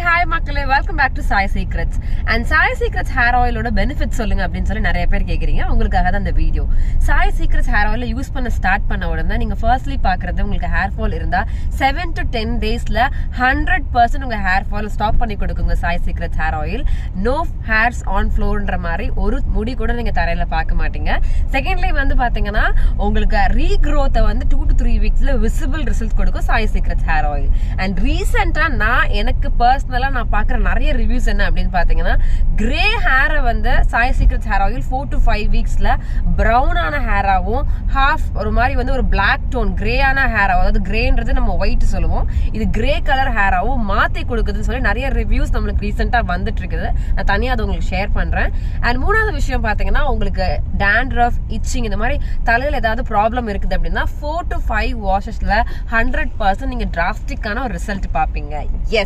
Hi மக்களே, welcome back to Sai Secrets. And Sai Secrets hair oil ஓட benefits சொல்லுங்க அப்படின்னு சொல்லி நிறைய பேர் கேக்குறீங்க. உங்களுக்காக தான் இந்த video. Sai Secrets hair oil use பண்ண ஸ்டார்ட் பண்ண உடனே நீங்க ஃபர்ஸ்ட்லி பாக்குறது உங்களுக்கு hair fall இருந்தா 7 to 10 daysல 100% உங்க hair fall ஸ்டாப் பண்ணி கொடுக்குங்க Sai Secrets hair oil. No hairs on floorன்ற மாதிரி ஒரு முடி கூட நீங்க தரையில பார்க்க மாட்டீங்க. செகண்ட்லி வந்து பாத்தீங்கன்னா உங்களுக்கு ரீக்ரோத்தை வந்து 2 to 3 வீக்ஸ்ல விசிபிள் ரிசல்ட் கொடுக்கும் Sai Secrets hair oil. And ரீசெண்டா எனக்கு பர்சனலா நான் பாக்குற நிறைய ரிவ்யூஸ் என்ன அப்படின்னு பாத்தீங்கன்னா, கிரே ஹேரை வந்து Sai Secrets hair oil 4 to 5 வீக்ஸ்ல பிரவுனான ஹேராவும் half ஒரு மாதிரி வந்து ஒரு பிளாக் டோன் கிரேயான ஹேராவும், அதாவது கிரேன்றது நம்ம ஒயிட் சொல்லுவோம், இது கிரே கலர் ஹேராவும் மாத்தி கொடுக்குதுன்னு சொல்லி நிறைய ரிவ்யூஸ் நம்மளுக்கு ரீசெண்டா வந்துட்டு இருக்குது. நான் தனியா அதை உங்களுக்கு ஷேர் பண்றேன். அண்ட் மூணாவது விஷயம் பாத்தீங்கன்னா, உங்களுக்கு டேண்ட்ரஃப், இச்சிங் இந்த மாதிரி தலையில ஏதாவது ப்ராப்ளம் இருக்குது அப்படின்னா 4 to 5 வாஷஸ்ல 100% நீங்க டிராஸ்டிக்கான ஒரு ரிசல்ட் பாப்பீங்க. எஸ்.